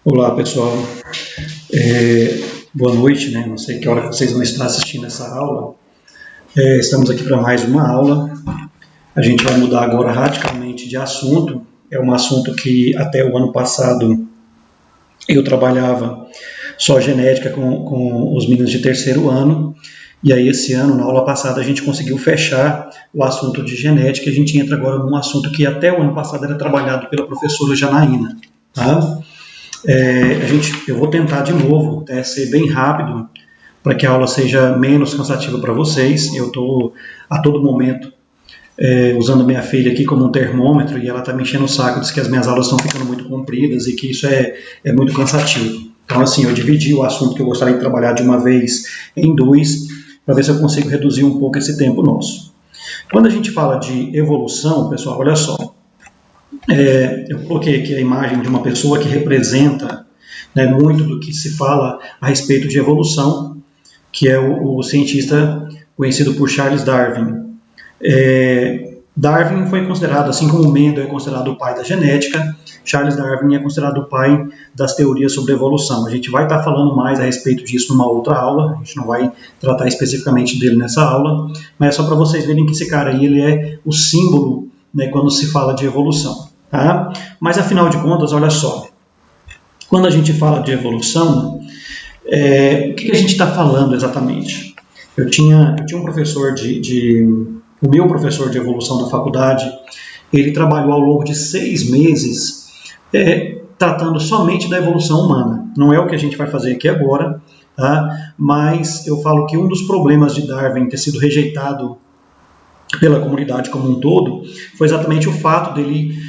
Olá, pessoal. Boa noite, né? Não sei que hora que vocês vão estar assistindo essa aula. Estamos aqui para mais uma aula. A gente vai mudar agora radicalmente de assunto. É um assunto que até o ano passado eu trabalhava só genética com os meninos de terceiro ano. E aí esse ano, na aula passada, a gente conseguiu fechar o assunto de genética. A gente entra agora num assunto que até o ano passado era trabalhado pela professora Janaína, tá? Eu vou tentar de novo, ser bem rápido, para que a aula seja menos cansativa para vocês. Eu estou a todo momento usando minha filha aqui como um termômetro e ela está me enchendo o saco, diz que as minhas aulas estão ficando muito compridas e que isso é muito cansativo. Então, assim, eu dividi o assunto que eu gostaria de trabalhar de uma vez em dois, para ver se eu consigo reduzir um pouco esse tempo nosso. Quando a gente fala de evolução, pessoal, olha só. Eu coloquei aqui a imagem de uma pessoa que representa, né, muito do que se fala a respeito de evolução, que é o cientista conhecido por Charles Darwin. Darwin foi considerado, assim como Mendel é considerado o pai da genética, Charles Darwin é considerado o pai das teorias sobre evolução. A gente vai estar falando mais a respeito disso numa outra aula, a gente não vai tratar especificamente dele nessa aula, mas é só para vocês verem que esse cara aí ele é o símbolo, né, quando se fala de evolução. Tá? Mas, afinal de contas, olha só, quando a gente fala de evolução, o que a gente está falando exatamente? Eu tinha um professor o meu professor de evolução da faculdade, ele trabalhou ao longo de 6 meses tratando somente da evolução humana. Não é o que a gente vai fazer aqui agora, tá? Mas eu falo que um dos problemas de Darwin ter sido rejeitado pela comunidade como um todo, foi exatamente o fato dele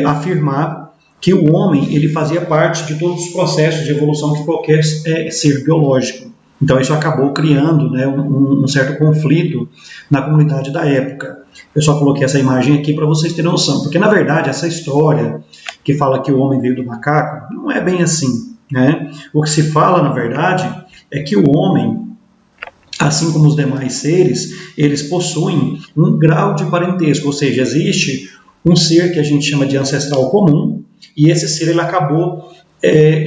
afirmar que o homem ele fazia parte de todos os processos de evolução de qualquer ser biológico. Então isso acabou criando, né, um certo conflito na comunidade da época. Eu só coloquei essa imagem aqui para vocês terem noção, porque na verdade essa história que fala que o homem veio do macaco, não é bem assim, né? O que se fala na verdade é que o homem, assim como os demais seres, eles possuem um grau de parentesco, ou seja, existe um ser que a gente chama de ancestral comum, e esse ser ele acabou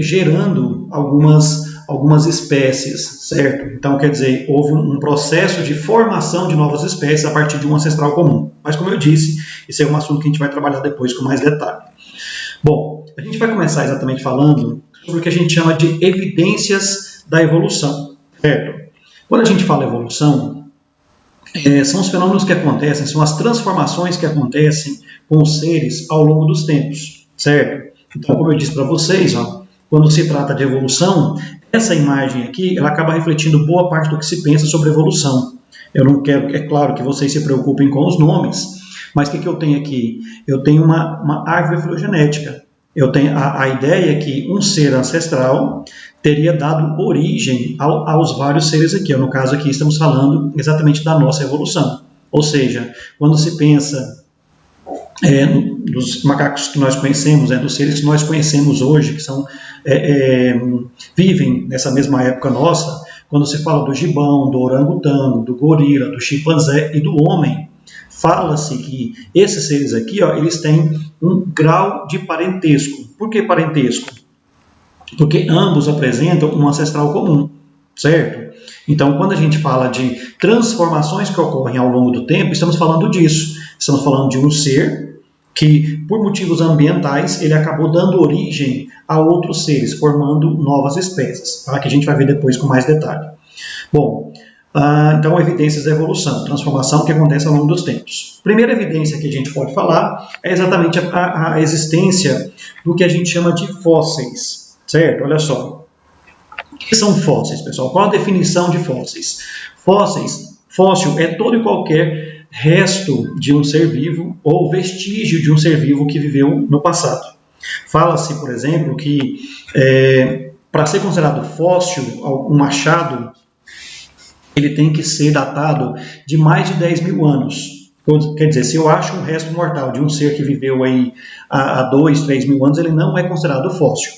gerando algumas espécies, certo? Então, quer dizer, houve um processo de formação de novas espécies a partir de um ancestral comum. Mas, como eu disse, esse é um assunto que a gente vai trabalhar depois com mais detalhe. Bom, a gente vai começar exatamente falando sobre o que a gente chama de evidências da evolução, certo? Quando a gente fala evolução, são os fenômenos que acontecem, são as transformações que acontecem com os seres ao longo dos tempos, certo? Então, como eu disse para vocês, quando se trata de evolução, essa imagem aqui, ela acaba refletindo boa parte do que se pensa sobre evolução. Eu não quero, é claro que vocês se preocupem com os nomes, mas o que eu tenho aqui? Eu tenho uma árvore filogenética. Eu tenho a ideia que um ser ancestral teria dado origem aos vários seres aqui. No caso aqui estamos falando exatamente da nossa evolução. Ou seja, quando se pensa dos macacos que nós conhecemos, dos seres que nós conhecemos hoje, que vivem nessa mesma época nossa, quando se fala do gibão, do orangotango, do gorila, do chimpanzé e do homem, fala-se que esses seres aqui, eles têm um grau de parentesco. Por que parentesco? Porque ambos apresentam um ancestral comum, certo? Então, quando a gente fala de transformações que ocorrem ao longo do tempo, estamos falando disso. Estamos falando de um ser que, por motivos ambientais, ele acabou dando origem a outros seres, formando novas espécies, tá? Que a gente vai ver depois com mais detalhe. Bom, então, evidências da evolução, transformação que acontece ao longo dos tempos. Primeira evidência que a gente pode falar é exatamente a existência do que a gente chama de fósseis, certo? Olha só. O que são fósseis, pessoal? Qual a definição de fósseis? Fóssil é todo e qualquer resto de um ser vivo ou vestígio de um ser vivo que viveu no passado. Fala-se, por exemplo, que para ser considerado fóssil, um achado, ele tem que ser datado de mais de 10 mil anos. Quer dizer, se eu acho um resto mortal de um ser que viveu aí há 2, 3 mil anos, ele não é considerado fóssil.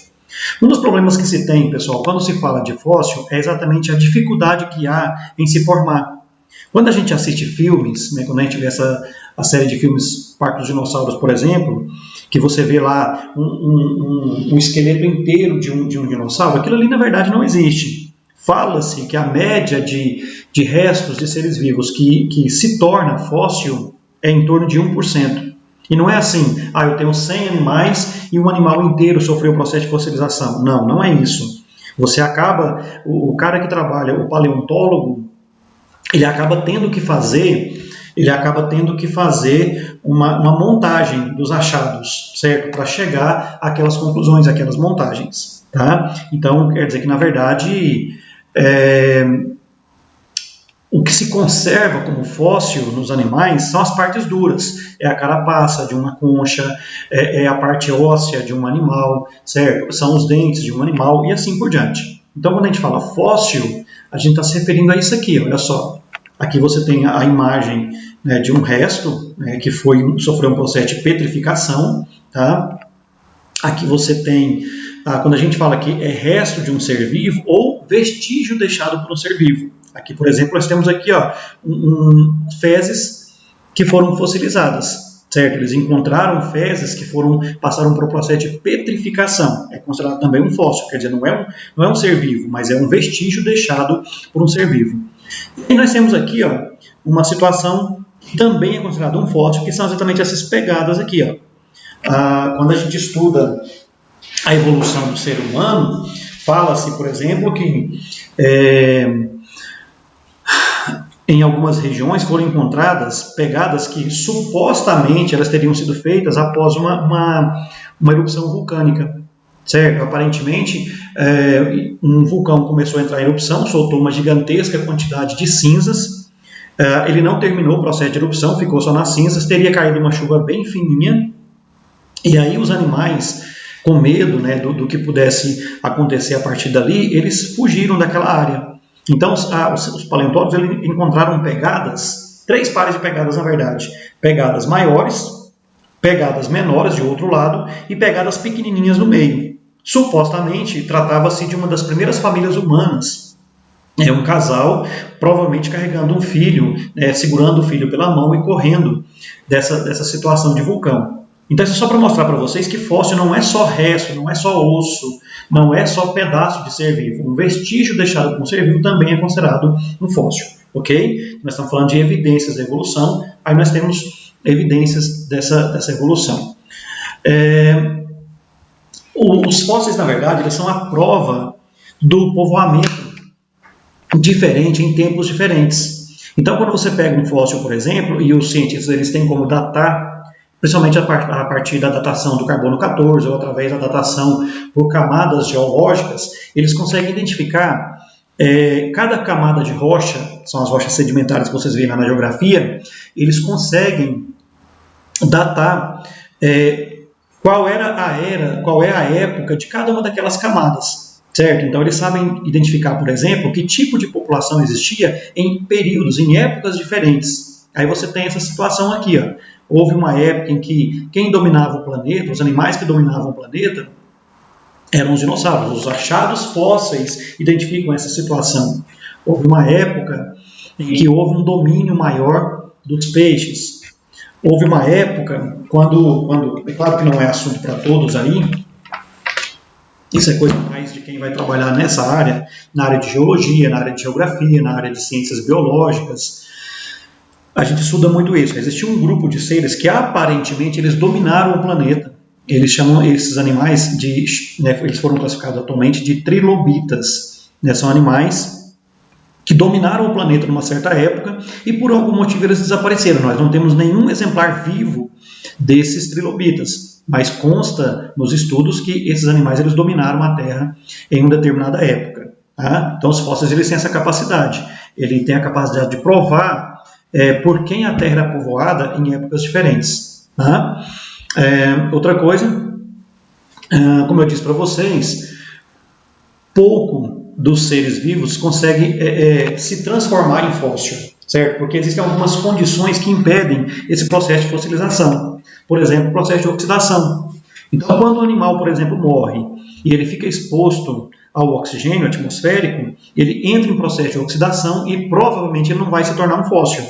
Um dos problemas que se tem, pessoal, quando se fala de fóssil, é exatamente a dificuldade que há em se formar. Quando a gente assiste filmes, né, quando a gente vê a série de filmes Parque dos Dinossauros, por exemplo, que você vê lá um esqueleto inteiro de um dinossauro, aquilo ali na verdade não existe. Fala-se que a média de restos de seres vivos que se torna fóssil é em torno de 1%. E não é assim, eu tenho 100 animais e um animal inteiro sofreu o processo de fossilização. Não, não é isso. Você acaba, o cara que trabalha, o paleontólogo, ele acaba tendo que fazer uma montagem dos achados, certo? Para chegar àquelas conclusões, àquelas montagens, tá? Então, quer dizer que, na verdade, o que se conserva como fóssil nos animais são as partes duras. É a carapaça de uma concha, é a parte óssea de um animal, certo? São os dentes de um animal e assim por diante. Então, quando a gente fala fóssil, a gente está se referindo a isso aqui, olha só. Aqui você tem a imagem, né, de um resto, né, que sofreu um processo de petrificação, tá? Aqui você tem, quando a gente fala que é resto de um ser vivo ou vestígio deixado por um ser vivo. Aqui, por exemplo, nós temos aqui fezes que foram fossilizadas, certo? Eles encontraram fezes que passaram por um processo de petrificação. É considerado também um fóssil, quer dizer, não é um ser vivo, mas é um vestígio deixado por um ser vivo. E nós temos aqui uma situação que também é considerada um fóssil, que são exatamente essas pegadas aqui. Quando a gente estuda a evolução do ser humano, fala-se, por exemplo, que em algumas regiões foram encontradas pegadas que supostamente elas teriam sido feitas após uma erupção vulcânica, certo? Aparentemente, um vulcão começou a entrar em erupção, soltou uma gigantesca quantidade de cinzas, ele não terminou o processo de erupção, ficou só nas cinzas, teria caído uma chuva bem fininha, e aí os animais, com medo, né, do que pudesse acontecer a partir dali, eles fugiram daquela área. Então, os paleontólogos encontraram pegadas, 3 pares de pegadas, na verdade. Pegadas maiores, pegadas menores de outro lado e pegadas pequenininhas no meio. Supostamente, tratava-se de uma das primeiras famílias humanas. É um casal, provavelmente carregando um filho, segurando o filho pela mão e correndo dessa situação de vulcão. Então, isso é só para mostrar para vocês que fóssil não é só resto, não é só osso, não é só pedaço de ser vivo. Um vestígio deixado por um ser vivo também é considerado um fóssil, ok? Nós estamos falando de evidências da evolução, aí nós temos evidências dessa evolução. Os fósseis, na verdade, eles são a prova do povoamento diferente em tempos diferentes. Então, quando você pega um fóssil, por exemplo, e os cientistas eles têm como datar, principalmente a partir da datação do carbono 14 ou através da datação por camadas geológicas, eles conseguem identificar cada camada de rocha, são as rochas sedimentares que vocês veem lá na geografia, eles conseguem datar qual é a época de cada uma daquelas camadas, certo? Então eles sabem identificar, por exemplo, que tipo de população existia em períodos, em épocas diferentes. Aí você tem essa situação aqui, Houve uma época em que quem dominava o planeta, os animais que dominavam o planeta, eram os dinossauros. Os achados fósseis identificam essa situação. Houve uma época em que houve um domínio maior dos peixes. Houve uma época, quando é claro que não é assunto para todos aí, isso é coisa mais de quem vai trabalhar nessa área, na área de geologia, na área de geografia, na área de ciências biológicas. A gente estuda muito isso. Existia um grupo de seres que aparentemente eles dominaram o planeta. Eles chamam esses animais eles foram classificados atualmente de trilobitas. São animais que dominaram o planeta numa certa época e por algum motivo eles desapareceram. Nós não temos nenhum exemplar vivo desses trilobitas, mas consta nos estudos que esses animais eles dominaram a Terra em uma determinada época. Tá? Então os fósseis eles têm essa capacidade. Ele tem a capacidade de provar por quem a Terra era povoada em épocas diferentes. Tá? Outra coisa, como eu disse para vocês, pouco dos seres vivos consegue se transformar em fóssil, certo? Porque existem algumas condições que impedem esse processo de fossilização. Por exemplo, o processo de oxidação. Então, quando o animal, por exemplo, morre e ele fica exposto ao oxigênio atmosférico, ele entra em processo de oxidação e provavelmente ele não vai se tornar um fóssil.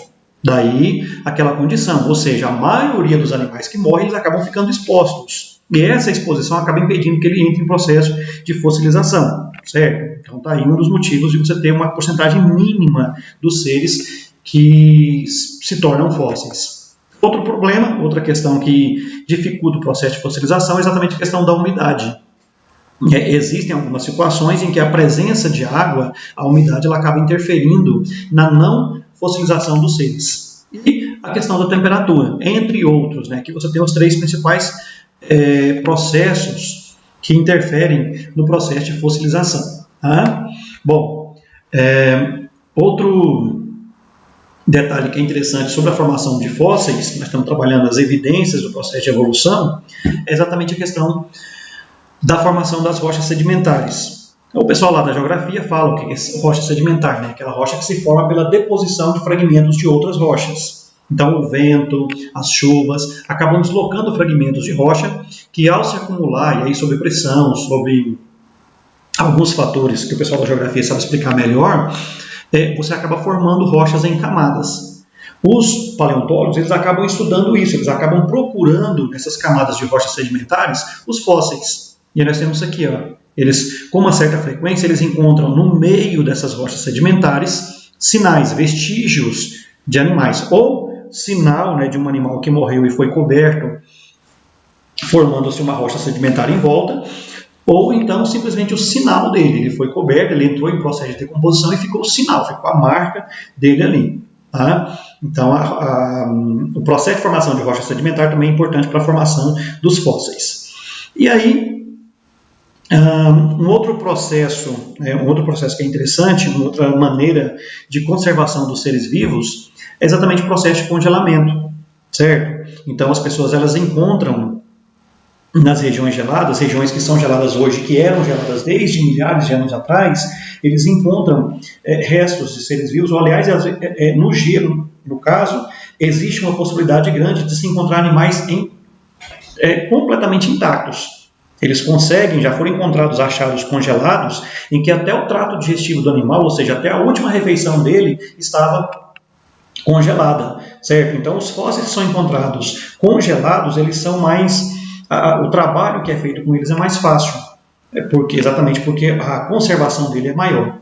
Daí aquela condição, ou seja, a maioria dos animais que morrem eles acabam ficando expostos. E essa exposição acaba impedindo que ele entre em processo de fossilização, certo? Então está aí um dos motivos de você ter uma porcentagem mínima dos seres que se tornam fósseis. Outro problema, outra questão que dificulta o processo de fossilização é exatamente a questão da umidade. Existem algumas situações em que a presença de água, a umidade, ela acaba interferindo na não fossilização dos seres. E a questão da temperatura, entre outros, que você tem os três principais processos que interferem no processo de fossilização. Tá? Bom, outro detalhe que é interessante sobre a formação de fósseis, nós estamos trabalhando as evidências do processo de evolução, é exatamente a questão da formação das rochas sedimentares. O pessoal lá da geografia fala o que é rocha sedimentar, aquela rocha que se forma pela deposição de fragmentos de outras rochas. Então o vento, as chuvas, acabam deslocando fragmentos de rocha que ao se acumular, e aí sob pressão, sobre alguns fatores que o pessoal da geografia sabe explicar melhor, você acaba formando rochas em camadas. Os paleontólogos eles acabam estudando isso, eles acabam procurando nessas camadas de rochas sedimentares os fósseis. E aí nós temos aqui, eles com uma certa frequência eles encontram no meio dessas rochas sedimentares sinais, vestígios de animais, ou sinal de um animal que morreu e foi coberto, formando-se uma rocha sedimentar em volta, ou então simplesmente o sinal dele, ele foi coberto, ele entrou em processo de decomposição e ficou o sinal, ficou a marca dele ali. Tá? Então o processo de formação de rocha sedimentar também é importante para a formação dos fósseis. E aí, um outro processo que é interessante, uma outra maneira de conservação dos seres vivos, é exatamente o processo de congelamento, certo? Então as pessoas elas encontram nas regiões geladas, regiões que são geladas hoje, que eram geladas desde milhares de anos atrás, eles encontram restos de seres vivos, ou aliás, no gelo, no caso, existe uma possibilidade grande de se encontrar animais completamente intactos. Eles conseguem, já foram encontrados achados congelados, em que até o trato digestivo do animal, ou seja, até a última refeição dele, estava congelada, certo? Então, os fósseis que são encontrados congelados, eles são mais... o trabalho que é feito com eles é mais fácil, exatamente porque a conservação dele é maior.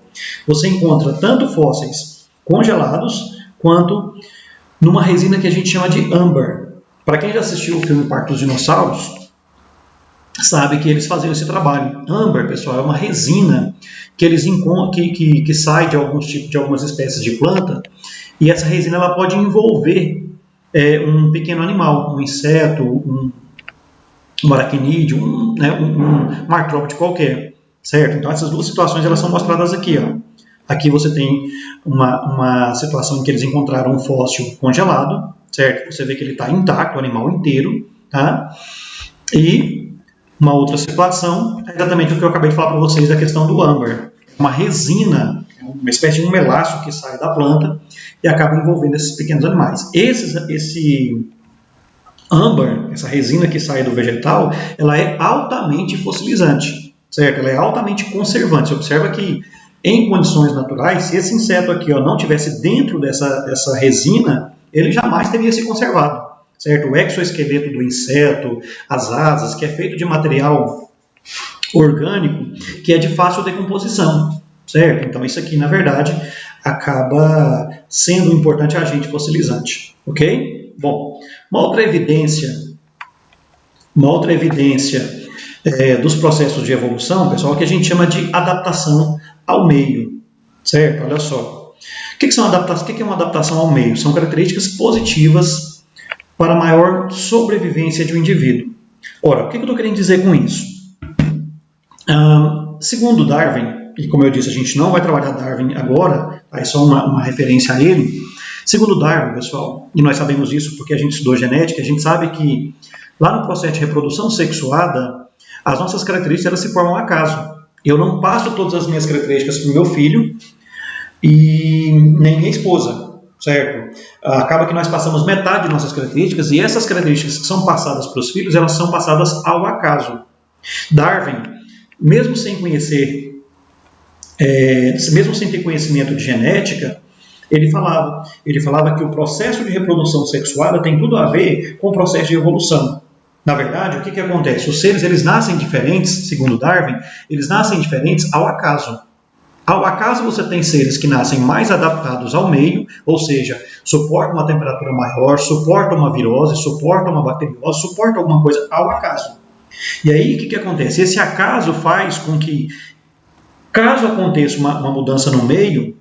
Você encontra tanto fósseis congelados, quanto numa resina que a gente chama de âmbar. Para quem já assistiu o filme Parque dos Dinossauros, sabe que eles faziam esse trabalho. Âmbar, pessoal, é uma resina que eles que sai de algumas espécies de planta, e essa resina ela pode envolver um pequeno animal, um inseto, um aracnídeo, um artrópode qualquer, certo? Então essas duas situações elas são mostradas aqui. Aqui você tem uma situação em que eles encontraram um fóssil congelado, certo? Você vê que ele está intacto, o animal inteiro, tá? E uma outra situação é exatamente o que eu acabei de falar para vocês da questão do âmbar. Uma resina, uma espécie de um melaço que sai da planta e acaba envolvendo esses pequenos animais. Esse âmbar, essa resina que sai do vegetal, ela é altamente fossilizante, certo? Ela é altamente conservante. Você observa que em condições naturais, se esse inseto aqui não tivesse dentro dessa resina, ele jamais teria se conservado. Certo? O exoesqueleto do inseto, as asas, que é feito de material orgânico, que é de fácil decomposição, certo? Então isso aqui, na verdade, acaba sendo um importante agente fossilizante, ok? Bom, uma outra evidência dos processos de evolução, pessoal, que a gente chama de adaptação ao meio, certo? Olha só. O que é uma adaptação ao meio? São características positivas para a maior sobrevivência de um indivíduo. Ora, o que eu estou querendo dizer com isso? Segundo Darwin, e como eu disse, a gente não vai trabalhar Darwin agora, é só uma referência a ele. Segundo Darwin, pessoal, e nós sabemos isso porque a gente estudou genética, a gente sabe que lá no processo de reprodução sexuada, as nossas características elas se formam ao acaso. Eu não passo todas as minhas características para o meu filho e nem minha esposa. Certo? Acaba que nós passamos metade de nossas características e essas características que são passadas para os filhos, elas são passadas ao acaso. Darwin, mesmo sem ter conhecimento de genética, Ele falava que o processo de reprodução sexual tem tudo a ver com o processo de evolução. Na verdade, o que acontece? Os seres eles nascem diferentes, segundo Darwin, eles nascem diferentes ao acaso. Ao acaso você tem seres que nascem mais adaptados ao meio, ou seja, suportam uma temperatura maior, suportam uma virose, suportam uma bacteriose, suportam alguma coisa ao acaso. E aí, o que acontece? Esse acaso faz com que, caso aconteça uma mudança no meio,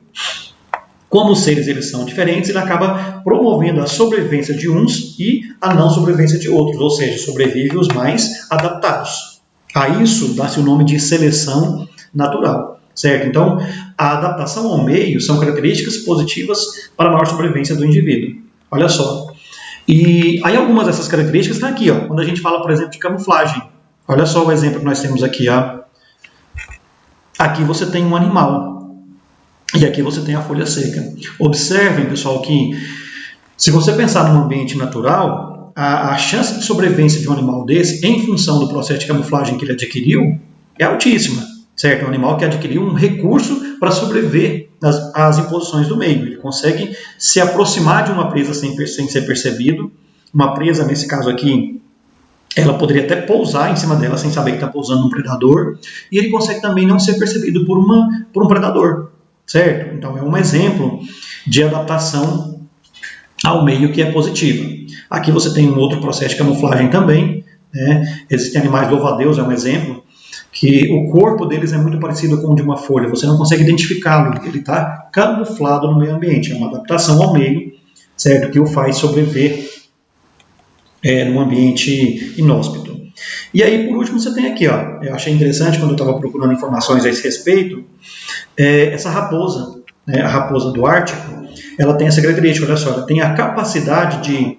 como os seres eles são diferentes, ele acaba promovendo a sobrevivência de uns e a não sobrevivência de outros, ou seja, sobrevivem os mais adaptados. A isso dá-se o nome de seleção natural. Certo? Então, a adaptação ao meio são características positivas para a maior sobrevivência do indivíduo. Olha só. E aí algumas dessas características estão aqui, ó, quando a gente fala, por exemplo, de camuflagem. Olha só o exemplo que nós temos aqui. Ó. Aqui você tem um animal. E aqui você tem a folha seca. Observem, pessoal, que se você pensar num ambiente natural, a chance de sobrevivência de um animal desse, em função do processo de camuflagem que ele adquiriu, é altíssima. Certo? É um animal que adquiriu um recurso para sobreviver às imposições do meio. Ele consegue se aproximar de uma presa sem ser percebido. Uma presa, nesse caso aqui, ela poderia até pousar em cima dela sem saber que está pousando um predador. E ele consegue também não ser percebido por um predador. Certo? Então é um exemplo de adaptação ao meio que é positiva. Aqui você tem um outro processo de camuflagem também. Né? Existem animais louva-a-Deus, é um exemplo, que o corpo deles é muito parecido com o de uma folha, você não consegue identificá-lo, ele está camuflado no meio ambiente, é uma adaptação ao meio, certo? Que o faz sobreviver num ambiente inóspito. E aí, por último, você tem aqui, ó, eu achei interessante quando eu estava procurando informações a esse respeito, essa raposa, né, a raposa do Ártico, ela tem essa característica, olha só, ela tem a capacidade de,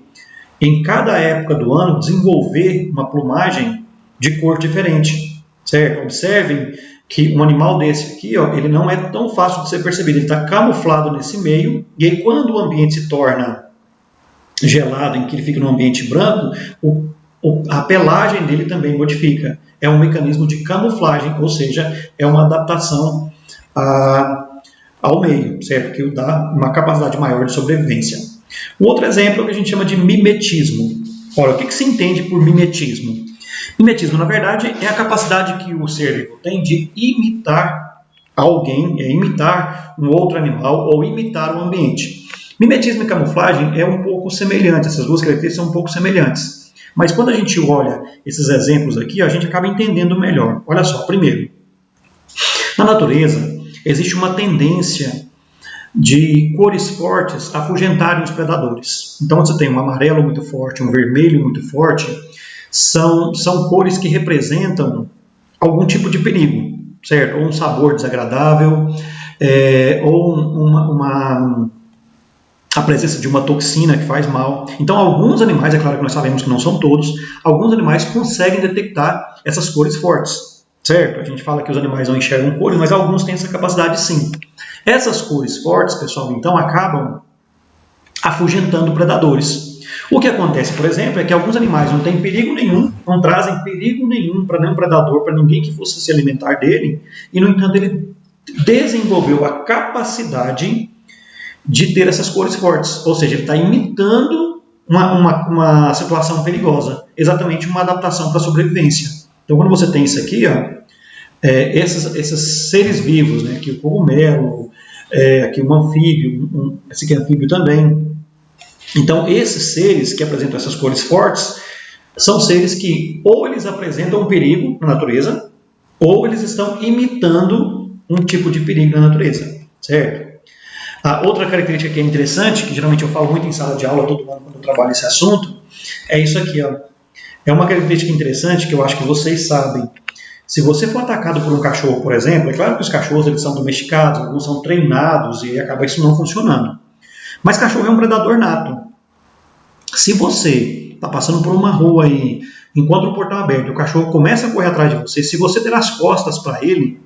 em cada época do ano, desenvolver uma plumagem de cor diferente. Certo? Observem que um animal desse aqui, ó, ele não é tão fácil de ser percebido, ele está camuflado nesse meio, e aí quando o ambiente se torna gelado, em que ele fica num ambiente branco, a pelagem dele também modifica. É um mecanismo de camuflagem, ou seja, é uma adaptação ao meio, certo? Que dá uma capacidade maior de sobrevivência. Um outro exemplo é o que a gente chama de mimetismo. Ora, o que se entende por mimetismo? Mimetismo, na verdade, é a capacidade que o ser vivo tem de imitar alguém, imitar um outro animal ou imitar o ambiente. Mimetismo e camuflagem é um pouco semelhante, essas duas características são um pouco semelhantes. Mas quando a gente olha esses exemplos aqui, a gente acaba entendendo melhor. Olha só, primeiro, na natureza existe uma tendência de cores fortes afugentarem os predadores. Então você tem um amarelo muito forte, um vermelho muito forte, são cores que representam algum tipo de perigo, certo? Ou um sabor desagradável, ou a presença de uma toxina que faz mal. Então, alguns animais, é claro que nós sabemos que não são todos, alguns animais conseguem detectar essas cores fortes, certo? A gente fala que os animais não enxergam cores, mas alguns têm essa capacidade sim. Essas cores fortes, pessoal, então acabam afugentando predadores. O que acontece, por exemplo, é que alguns animais não têm perigo nenhum, não trazem perigo nenhum para nenhum predador, para ninguém que fosse se alimentar dele, e, no entanto, ele desenvolveu a capacidade de ter essas cores fortes, ou seja, ele está imitando uma situação perigosa, exatamente uma adaptação para a sobrevivência. Então, quando você tem isso aqui, ó, esses seres vivos, né, aqui o cogumelo, aqui um anfíbio, esse aqui é anfíbio também. Então, esses seres que apresentam essas cores fortes são seres que ou eles apresentam um perigo na natureza, ou eles estão imitando um tipo de perigo na natureza, certo? A outra característica que é interessante, que geralmente eu falo muito em sala de aula todo ano quando eu trabalho esse assunto, é isso aqui, ó. É uma característica interessante que eu acho que vocês sabem. Se você for atacado por um cachorro, por exemplo, é claro que os cachorros eles são domesticados, alguns são treinados e acaba isso não funcionando. Mas cachorro é um predador nato. Se você está passando por uma rua e encontra um portão aberto e o cachorro começa a correr atrás de você, se você der as costas para ele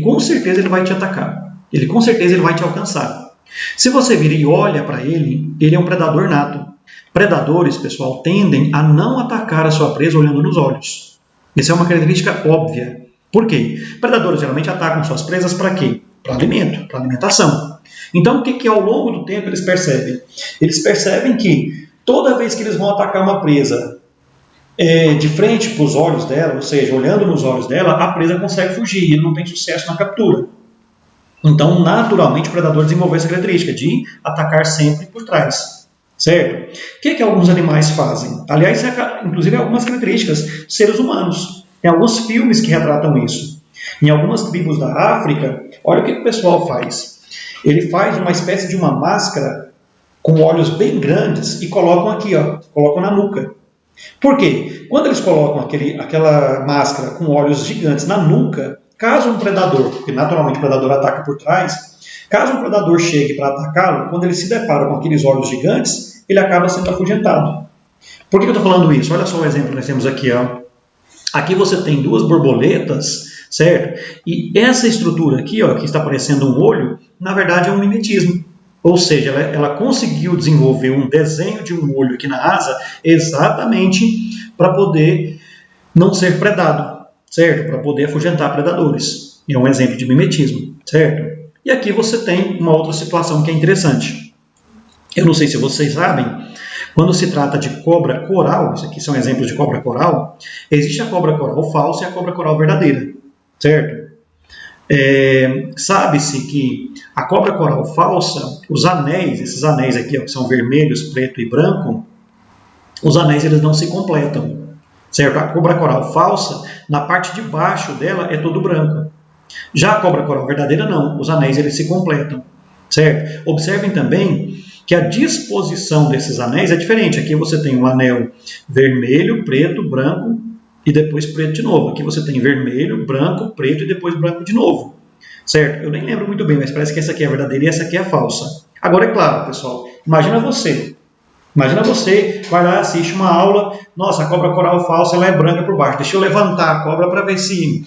com certeza ele vai te atacar. Ele com certeza ele vai te alcançar. Se você vir e olha para ele é um predador nato. Predadores, pessoal, tendem a não atacar a sua presa olhando nos olhos. Isso é uma característica óbvia. Por quê? Predadores geralmente atacam suas presas para quê? Para alimento, para alimentação. Então, o que ao longo do tempo eles percebem? Eles percebem que toda vez que eles vão atacar uma presa de frente para os olhos dela, ou seja, olhando nos olhos dela, a presa consegue fugir e ele não tem sucesso na captura. Então, naturalmente, o predador desenvolveu essa característica de atacar sempre por trás. Certo? O que alguns animais fazem? Aliás, inclusive algumas características seres humanos. Tem alguns filmes que retratam isso. Em algumas tribos da África, olha o que o pessoal faz. Ele faz uma espécie de uma máscara com olhos bem grandes e colocam aqui, colocam na nuca. Por quê? Quando eles colocam aquela máscara com olhos gigantes na nuca, caso um predador, porque naturalmente o predador ataca por trás, caso um predador chegue para atacá-lo, quando ele se depara com aqueles olhos gigantes, ele acaba sendo afugentado. Por que eu estou falando isso? Olha só o exemplo que nós temos aqui. Aqui você tem duas borboletas, certo? E essa estrutura aqui, que está parecendo um olho, na verdade é um mimetismo. Ou seja, ela conseguiu desenvolver um desenho de um olho aqui na asa exatamente para poder não ser predado, certo? Para poder afugentar predadores. É um exemplo de mimetismo, certo? E aqui você tem uma outra situação que é interessante. Eu não sei se vocês sabem, quando se trata de cobra coral, isso aqui são exemplos de cobra coral, existe a cobra coral falsa e a cobra coral verdadeira, certo? Sabe-se que a cobra coral falsa, os anéis, esses anéis aqui, que são vermelhos, preto e branco, os anéis eles não se completam, certo? A cobra coral falsa, na parte de baixo dela é todo branco. Já a cobra coral verdadeira não, os anéis eles se completam, certo? Observem também que a disposição desses anéis é diferente. Aqui você tem um anel vermelho, preto, branco e depois preto de novo. Aqui você tem vermelho, branco, preto e depois branco de novo, certo? Eu nem lembro muito bem, mas parece que essa aqui é a verdadeira e essa aqui é a falsa. Agora, é claro, pessoal, imagina você vai lá, assiste uma aula, nossa, a cobra coral falsa ela é branca por baixo, deixa eu levantar a cobra para ver se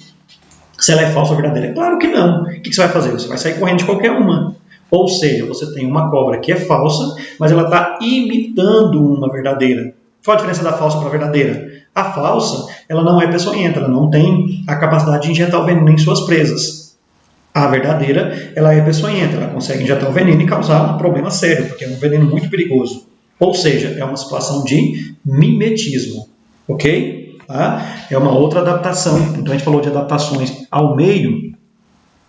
ela é falsa ou verdadeira. Claro que não. O que você vai fazer? Você vai sair correndo de qualquer uma. Ou seja, você tem uma cobra que é falsa, mas ela está imitando uma verdadeira. Qual a diferença da falsa para a verdadeira? A falsa, ela não é peçonhenta, ela não tem a capacidade de injetar o veneno em suas presas. A verdadeira, ela é peçonhenta, ela consegue injetar o veneno e causar um problema sério, porque é um veneno muito perigoso. Ou seja, é uma situação de mimetismo, ok? É uma outra adaptação. Então a gente falou de adaptações ao meio,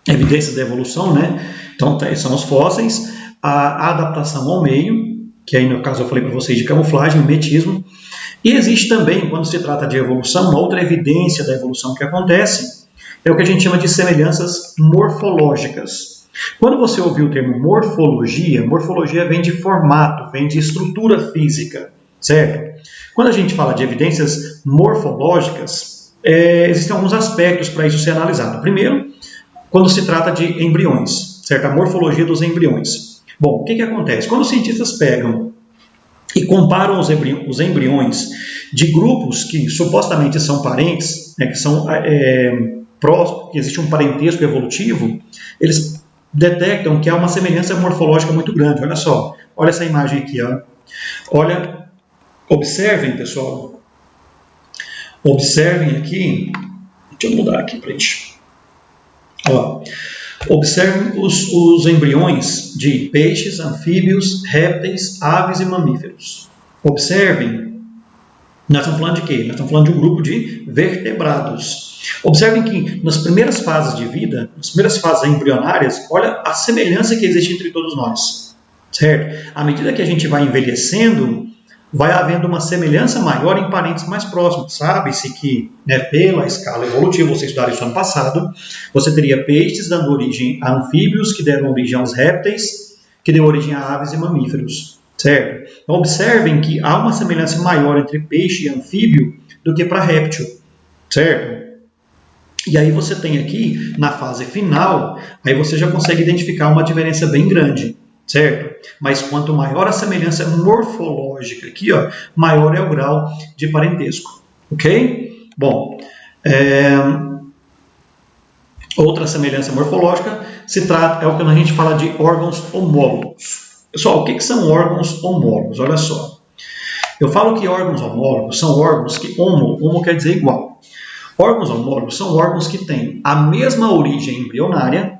evidências da evolução, né? Então são os fósseis, a adaptação ao meio, que aí no caso eu falei para vocês de camuflagem, mimetismo, e existe também, quando se trata de evolução, uma outra evidência da evolução que acontece, é o que a gente chama de semelhanças morfológicas. Quando você ouviu o termo morfologia, morfologia vem de formato, vem de estrutura física, certo? Quando a gente fala de evidências morfológicas, existem alguns aspectos para isso ser analisado. Primeiro, quando se trata de embriões, certo? A morfologia dos embriões. Bom, o que acontece? Quando os cientistas pegam e comparam os embriões de grupos que supostamente são parentes, né, que são próximos, que existe um parentesco evolutivo, eles detectam que há uma semelhança morfológica muito grande. Olha só, olha essa imagem aqui. Olha, observem, pessoal. Observem aqui. Deixa eu mudar aqui para isso. Observem os embriões de peixes, anfíbios, répteis, aves e mamíferos. Observem. Nós estamos falando de quê? Nós estamos falando de um grupo de vertebrados. Observem que nas primeiras fases de vida, nas primeiras fases embrionárias, olha a semelhança que existe entre todos nós. Certo? À medida que a gente vai envelhecendo, vai havendo uma semelhança maior em parentes mais próximos. Sabe-se que, pela escala evolutiva, vocês estudaram isso ano passado, você teria peixes dando origem a anfíbios, que deram origem aos répteis, que deu origem a aves e mamíferos. Certo? Então, observem que há uma semelhança maior entre peixe e anfíbio do que para réptil. Certo? E aí você tem aqui, na fase final, aí você já consegue identificar uma diferença bem grande. Certo? Mas quanto maior a semelhança morfológica aqui, maior é o grau de parentesco. Ok? Bom, outra semelhança morfológica é o que a gente fala de órgãos homólogos. Pessoal, o que são órgãos homólogos? Olha só. Eu falo que órgãos homólogos são órgãos que homo quer dizer igual. Órgãos homólogos são órgãos que têm a mesma origem embrionária,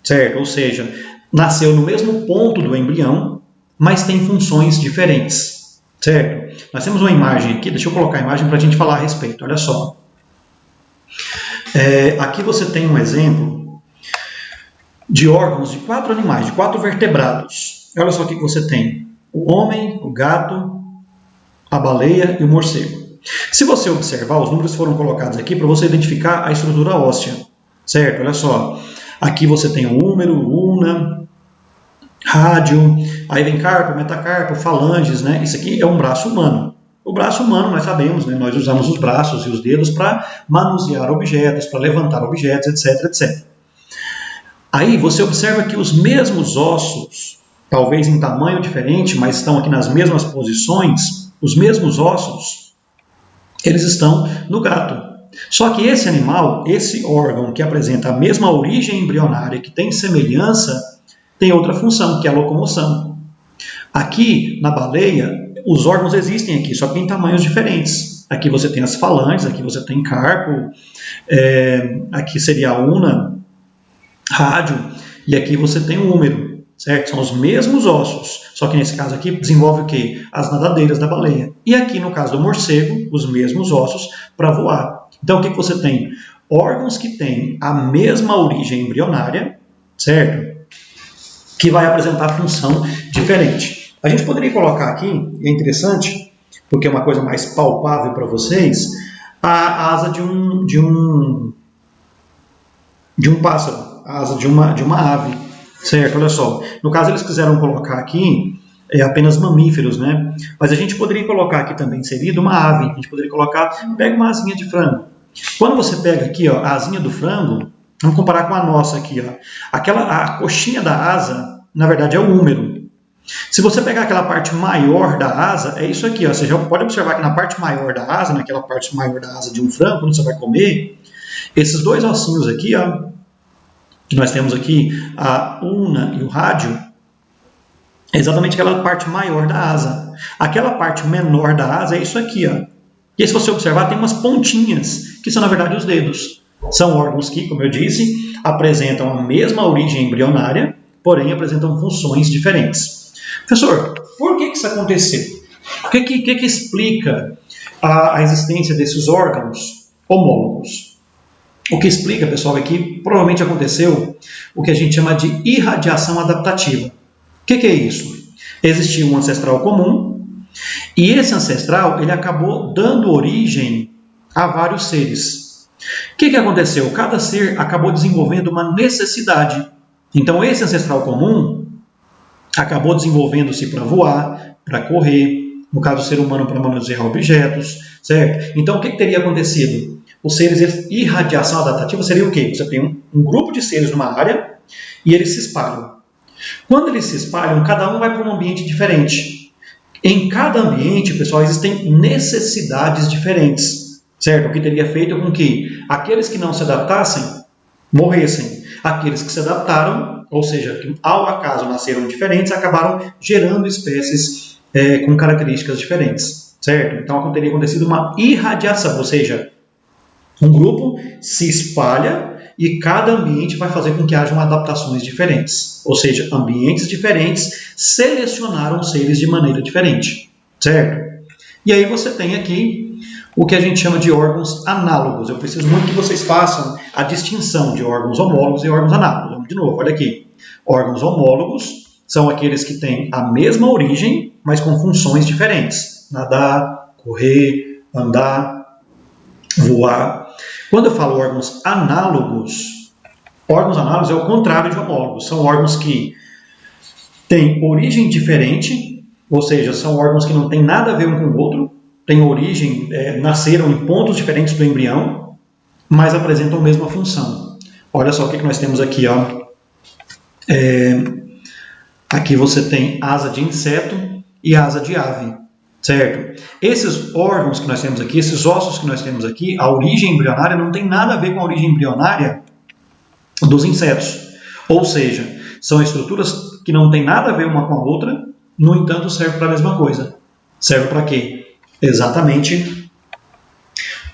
certo? Ou seja, nasceu no mesmo ponto do embrião, mas tem funções diferentes, certo? Nós temos uma imagem aqui, deixa eu colocar a imagem para a gente falar a respeito, olha só. Aqui você tem um exemplo de órgãos de 4 animais, de 4 vertebrados. Olha só o que você tem: o homem, o gato, a baleia e o morcego. Se você observar, os números foram colocados aqui para você identificar a estrutura óssea, certo? Olha só, aqui você tem o húmero, una, rádio, aí vem carpo, metacarpo, falanges, né? Isso aqui é um braço humano. O braço humano, nós sabemos, né? Nós usamos os braços e os dedos para manusear objetos, para levantar objetos, etc, etc. Aí você observa que os mesmos ossos, talvez em tamanho diferente, mas estão aqui nas mesmas posições, os mesmos ossos, eles estão no gato. Só que esse animal, esse órgão que apresenta a mesma origem embrionária, que tem semelhança, tem outra função, que é a locomoção. Aqui, na baleia, os órgãos existem aqui, só que em tamanhos diferentes. Aqui você tem as falanges, aqui você tem carpo, aqui seria a una, rádio, e aqui você tem o húmero. Certo? São os mesmos ossos, só que nesse caso aqui desenvolve o quê? As nadadeiras da baleia. E aqui no caso do morcego, os mesmos ossos para voar. Então o que você tem? Órgãos que têm a mesma origem embrionária, certo? Que vai apresentar função diferente. A gente poderia colocar aqui, e é interessante, porque é uma coisa mais palpável para vocês, a asa de um pássaro, a asa de uma ave. Certo, olha só. No caso, eles quiseram colocar aqui apenas mamíferos, né? Mas a gente poderia colocar aqui também inserido uma ave. A gente poderia colocar, pega uma asinha de frango. Quando você pega aqui, ó, a asinha do frango, vamos comparar com a nossa aqui, ó. A coxinha da asa, na verdade, é o húmero. Se você pegar aquela parte maior da asa, é isso aqui, ó. Você já pode observar que na parte maior da asa, naquela parte maior da asa de um frango, quando você vai comer, esses dois ossinhos aqui, ó, que nós temos aqui, a una e o rádio, é exatamente aquela parte maior da asa. Aquela parte menor da asa é isso aqui, ó. E aí, se você observar, tem umas pontinhas, que são, na verdade, os dedos. São órgãos que, como eu disse, apresentam a mesma origem embrionária, porém apresentam funções diferentes. Professor, por que isso aconteceu? O que explica a existência desses órgãos homólogos? O que explica, pessoal, é que provavelmente aconteceu o que a gente chama de irradiação adaptativa. O que é isso? Existia um ancestral comum e esse ancestral ele acabou dando origem a vários seres. O que aconteceu? Cada ser acabou desenvolvendo uma necessidade. Então, esse ancestral comum acabou desenvolvendo-se para voar, para correr, no caso do ser humano para manusear objetos, certo? Então, o que teria acontecido? Os seres irradiação adaptativa seria o quê? Você tem um grupo de seres numa área e eles se espalham. Quando eles se espalham, cada um vai para um ambiente diferente. Em cada ambiente, pessoal, existem necessidades diferentes, certo? O que teria feito com que aqueles que não se adaptassem morressem. Aqueles que se adaptaram, ou seja, que ao acaso nasceram diferentes, acabaram gerando espécies com características diferentes, certo? Então teria acontecido uma irradiação, ou seja, um grupo se espalha e cada ambiente vai fazer com que hajam adaptações diferentes. Ou seja, ambientes diferentes selecionaram seres de maneira diferente, certo? E aí você tem aqui o que a gente chama de órgãos análogos. Eu preciso muito que vocês façam a distinção de órgãos homólogos e órgãos análogos. Vamos de novo, olha aqui. Órgãos homólogos são aqueles que têm a mesma origem, mas com funções diferentes. Nadar, correr, andar, voar. Quando eu falo órgãos análogos é o contrário de homólogos. São órgãos que têm origem diferente, ou seja, são órgãos que não têm nada a ver um com o outro, têm origem, nasceram em pontos diferentes do embrião, mas apresentam a mesma função. Olha só o que nós temos aqui, ó. Aqui você tem asa de inseto e asa de ave, certo? Esses órgãos que nós temos aqui, esses ossos que nós temos aqui, a origem embrionária não tem nada a ver com a origem embrionária dos insetos. Ou seja, são estruturas que não têm nada a ver uma com a outra, no entanto servem para a mesma coisa. Serve para quê? Exatamente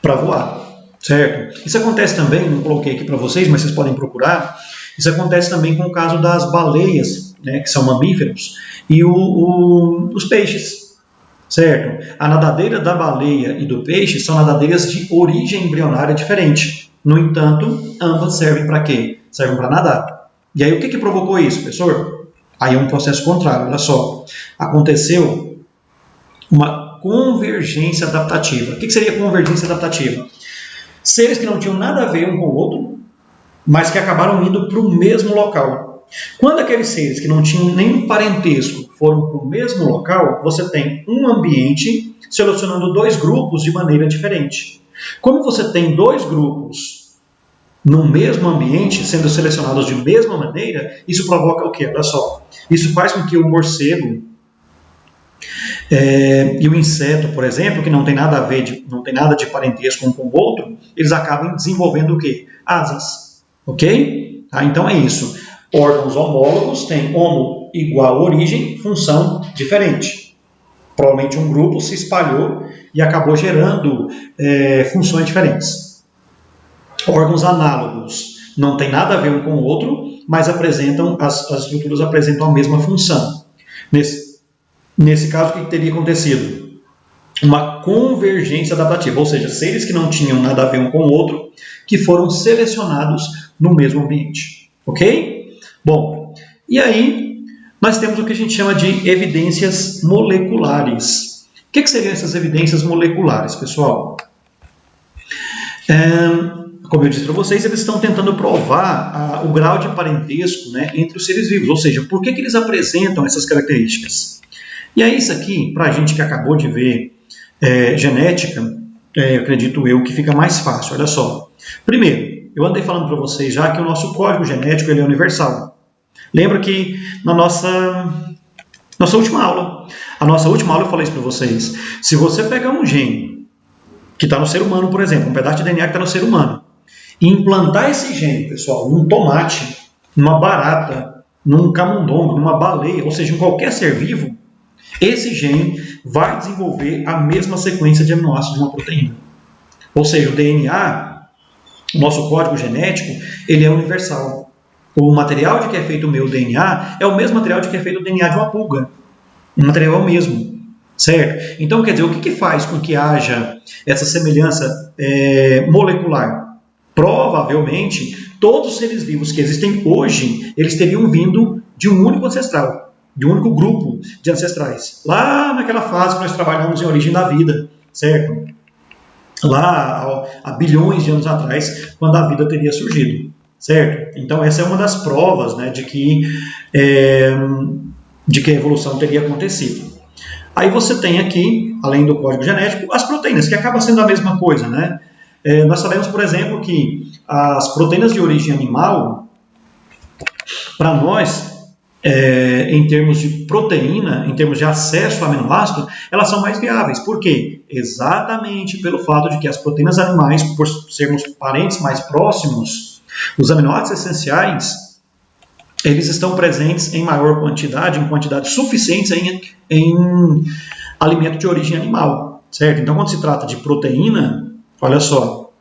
para voar, certo? Isso acontece também, não coloquei aqui para vocês, mas vocês podem procurar, Isso acontece também com o caso das baleias, né, que são mamíferos, e os peixes, certo? A nadadeira da baleia e do peixe são nadadeiras de origem embrionária diferente. No entanto, ambas servem para quê? Servem para nadar. E aí, o que provocou isso, professor? Aí é um processo contrário, olha só. Aconteceu uma convergência adaptativa. O que seria convergência adaptativa? Seres que não tinham nada a ver um com o outro, mas que acabaram indo para o mesmo local. Quando aqueles seres que não tinham nenhum parentesco foram para o mesmo local, você tem um ambiente selecionando dois grupos de maneira diferente. Como você tem dois grupos no mesmo ambiente, sendo selecionados de mesma maneira, isso provoca o quê? Olha só. Isso faz com que o morcego e o inseto, por exemplo, que não tem nada a ver, não tem nada de parentesco um com o outro, eles acabam desenvolvendo o quê? Asas. Ok? Tá? Então é isso. Órgãos homólogos têm homo igual origem, função diferente. Provavelmente um grupo se espalhou e acabou gerando funções diferentes. Órgãos análogos não tem nada a ver um com o outro, mas apresentam, as estruturas apresentam a mesma função. Nesse caso, o que teria acontecido? Uma convergência adaptativa, ou seja, seres que não tinham nada a ver um com o outro, que foram selecionados no mesmo ambiente. Ok? Bom, e aí nós temos o que a gente chama de evidências moleculares. O que seriam essas evidências moleculares, pessoal? Como eu disse para vocês, eles estão tentando provar o grau de parentesco, né, entre os seres vivos, ou seja, por que eles apresentam essas características. E aí isso aqui, para a gente que acabou de ver genética, acredito eu que fica mais fácil. Olha só. Primeiro, eu andei falando para vocês já que o nosso código genético ele é universal. Lembra que na nossa última aula, eu falei isso para vocês. Se você pegar um gene que está no ser humano, por exemplo, um pedaço de DNA que está no ser humano, e implantar esse gene, pessoal, num tomate, numa barata, num camundongo, numa baleia, ou seja, em qualquer ser vivo, esse gene vai desenvolver a mesma sequência de aminoácidos de uma proteína. Ou seja, o DNA, o nosso código genético, ele é universal. O material de que é feito o meu DNA é o mesmo material de que é feito o DNA de uma pulga. O material é o mesmo, certo? Então, quer dizer, o que faz com que haja essa semelhança molecular? Provavelmente, todos os seres vivos que existem hoje, eles teriam vindo de um único ancestral, de um único grupo de ancestrais. Lá naquela fase que nós trabalhamos em origem da vida, certo? Lá há bilhões de anos atrás, quando a vida teria surgido, certo? Então essa é uma das provas, né, de que a evolução teria acontecido. Aí você tem aqui, além do código genético, as proteínas, que acaba sendo a mesma coisa, né? Nós sabemos, por exemplo, que as proteínas de origem animal, para nós, em termos de proteína, em termos de acesso a aminoácido, elas são mais viáveis. Por quê? Exatamente pelo fato de que as proteínas animais, por sermos parentes mais próximos, os aminoácidos essenciais, eles estão presentes em maior quantidade, em quantidades suficientes em alimento de origem animal, certo? Então, quando se trata de proteína, olha só,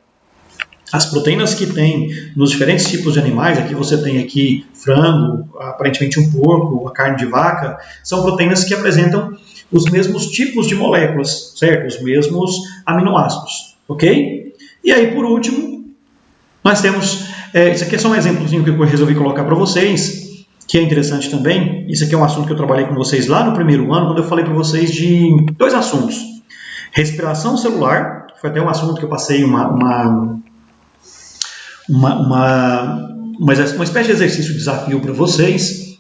as proteínas que tem nos diferentes tipos de animais, aqui você tem aqui frango, aparentemente um porco, a carne de vaca, são proteínas que apresentam os mesmos tipos de moléculas, certo? Os mesmos aminoácidos, ok? E aí, por último, nós temos, isso aqui é só um exemplozinho que eu resolvi colocar para vocês, que é interessante também. Isso aqui é um assunto que eu trabalhei com vocês lá no primeiro ano, quando eu falei para vocês de dois assuntos. Respiração celular, que foi até um assunto que eu passei uma espécie de exercício, desafio para vocês,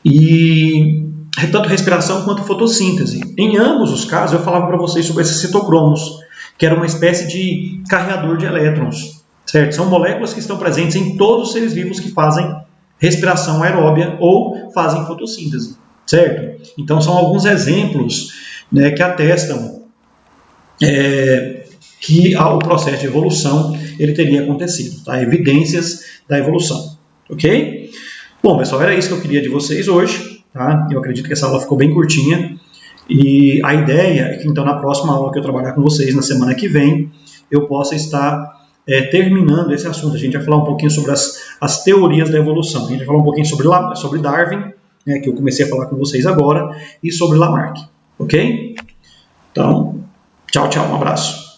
e tanto respiração quanto fotossíntese. Em ambos os casos, eu falava para vocês sobre esses citocromos, que era uma espécie de carregador de elétrons, certo? São moléculas que estão presentes em todos os seres vivos que fazem respiração aeróbia ou fazem fotossíntese, certo? Então, são alguns exemplos, né, que atestam que o processo de evolução ele teria acontecido, tá? Evidências da evolução, ok? Bom, pessoal, era isso que eu queria de vocês hoje, tá? Eu acredito que essa aula ficou bem curtinha, e a ideia é que, então, na próxima aula que eu trabalhar com vocês, na semana que vem, eu possa estar terminando esse assunto. A gente vai falar um pouquinho sobre as teorias da evolução. A gente vai falar um pouquinho sobre Darwin, né, que eu comecei a falar com vocês agora, e sobre Lamarck. Ok? Então, tchau, tchau, um abraço.